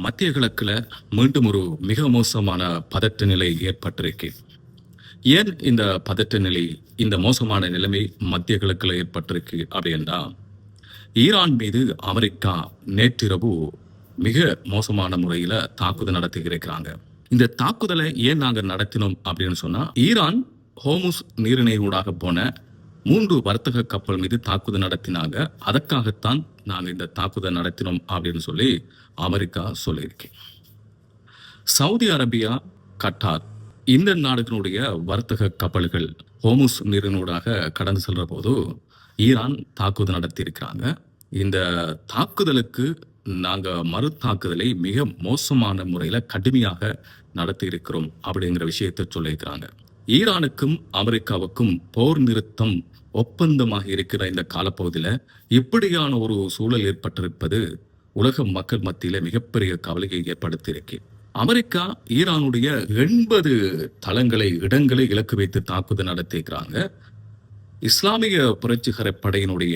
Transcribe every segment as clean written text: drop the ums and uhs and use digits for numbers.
மத்திய கிழக்குல மீண்டும் ஒரு மிக மோசமான பதட்ட நிலை ஏற்பட்டிருக்கு. ஏன் இந்த பதட்ட நிலை, இந்த மோசமான நிலைமை மத்திய கிழக்குல ஏற்பட்டிருக்கு அப்படின்னா, ஈரான் மீது அமெரிக்கா நேற்றிரவு மிக மோசமான முறையில தாக்குதல் நடத்தி இருக்கிறாங்க. இந்த தாக்குதலை ஏன் நாங்க நடத்தினோம் அப்படின்னு சொன்னா, ஈரான் ஹோர்முஸ் நீரிணையூடாக போன 3 வர்த்தக கப்பல் மீது தாக்குதல் நடத்தினாங்க. அதற்காகத்தான் நாங்க இந்த தாக்குதல் நடத்தினோம் அப்படின்னு சொல்லி அமெரிக்கா சொல்லியிருக்கு. சவுதி அரேபியா, கட்டார் இந்த நாடுகளுடைய வர்த்தக கப்பல்கள் ஹோர்முஸ் நீரினூடாக கடந்து செல்ற போது ஈரான் தாக்குதல் நடத்தியிருக்கிறாங்க. இந்த தாக்குதலுக்கு நாங்க மறு தாக்குதலை மிக மோசமான முறையில கடுமையாக நடத்தி இருக்கிறோம் அப்படிங்கிற விஷயத்தை சொல்லியிருக்கிறாங்க. ஈரானுக்கும் அமெரிக்காவுக்கும் போர் நிறுத்தம் ஒப்பந்தமாக இருக்கிற இந்த காலப்பகுதியில் இப்படியான ஒரு சூழல் ஏற்பட்டிருப்பது உலக மக்கள் மத்தியில மிகப்பெரிய கவலையை ஏற்படுத்தியிருக்கு. அமெரிக்கா ஈரானுடைய 80 தளங்களை, இடங்களை இலக்கு வைத்து தாக்குதல் நடத்தியிருக்கிறாங்க. இஸ்லாமிய புரட்சிகர படையினுடைய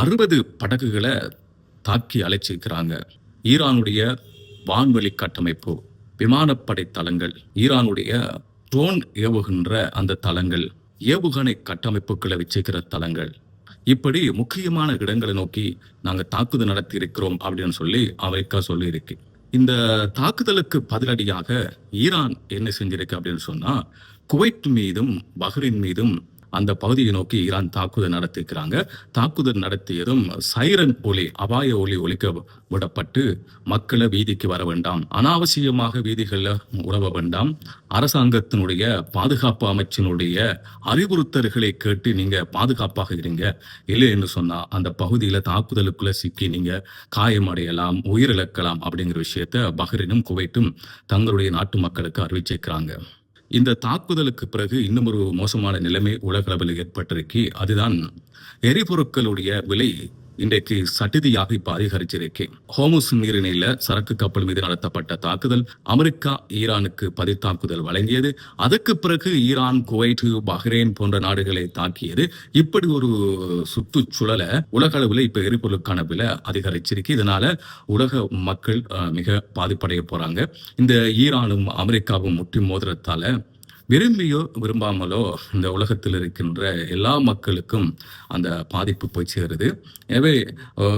60 படகுகளை தாக்கி அழைச்சிருக்கிறாங்க. ஈரானுடைய வான்வெளி கட்டமைப்பு, விமானப்படை தளங்கள், ஈரானுடைய ட்ரோன் ஏவுகின்ற அந்த தளங்கள், ஏவுகணை கட்டமைப்புகளை வச்சுக்கிற தளங்கள், இப்படி முக்கியமான இடங்களை நோக்கி நாங்கள் தாக்குதல் நடத்தி இருக்கிறோம் அப்படின்னு சொல்லி அமெரிக்கா சொல்லியிருக்கு. இந்த தாக்குதலுக்கு பதிலடியாக ஈரான் என்ன செஞ்சிருக்கு அப்படின்னு சொன்னா, குவைத் மீதும் பஹ்ரைன் மீதும் அந்த பகுதியை நோக்கி ஈரான் தாக்குதல் நடத்தியிருக்கிறாங்க. தாக்குதல் நடத்தியதும் சைரன் ஒலி, அபாய ஒலி ஒலிக்க விடப்பட்டு மக்களை வீதிக்கு வர வேண்டாம், அனாவசியமாக வீதிகளில் உறவ வேண்டாம், அரசாங்கத்தினுடைய பாதுகாப்பு அமைச்சினுடைய அறிவுறுத்தல்களை கேட்டு நீங்க பாதுகாப்பாக இருங்க, இல்லை என்று சொன்னா அந்த பகுதியில தாக்குதலுக்குள்ள சிக்கி நீங்க காயமடையலாம், உயிரிழக்கலாம் அப்படிங்கிற விஷயத்த பஹ்ரைனும் குவைத்தும் தங்களுடைய நாட்டு மக்களுக்கு அறிவிச்சிருக்கிறாங்க. இந்த தாக்குதலுக்கு பிறகு இன்னும் ஒரு மோசமான நிலைமை உலக அளவில் ஏற்பட்டிருக்கு. அதுதான் எரிபொருட்களுடைய விலை இன்றைக்கு சடுதியாக இப்ப அதிகரிச்சிருக்கு. ஹோர்முஸ் நீரிணையில சரக்கு கப்பல் மீது நடத்தப்பட்ட தாக்குதல், அமெரிக்கா ஈரானுக்கு பதில் தாக்குதல் வழங்கியது. அதற்கு பிறகு ஈரான், குவைத், பஹ்ரைன் போன்ற நாடுகளை தாக்கியது. இப்படி ஒரு சுற்றுச்சூழலை உலக அளவில் இப்ப எரிபொருளுக்கான விலை அதிகரிச்சிருக்கு. இதனால உலக மக்கள் மிக பாதிப்படைய போறாங்க. இந்த ஈரானும் அமெரிக்காவும் முற்றி மோதிரத்தால விரும்பியோ விரும்பாமலோ இந்த உலகத்தில் இருக்கின்ற எல்லா மக்களுக்கும் அந்த பாதிப்பு போய் சேருது. எனவே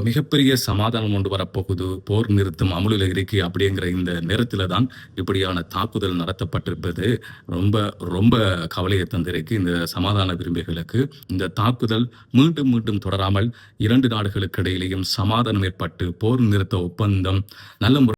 மிகப்பெரிய சமாதானம் கொண்டு வரப்போகுது, போர் நிறுத்தம் அமுலில் இருக்கு அப்படிங்கிற இந்த நேரத்தில் தான் இப்படியான தாக்குதல் நடத்தப்பட்டிருப்பது ரொம்ப ரொம்ப கவலையை தந்திருக்கு இந்த சமாதான விரும்பிகளுக்கு. இந்த தாக்குதல் மீண்டும் மீண்டும் தொடராமல் 2 நாடுகளுக்கு இடையிலேயும் சமாதானம் ஏற்பட்டு போர் நிறுத்த ஒப்பந்தம் நல்ல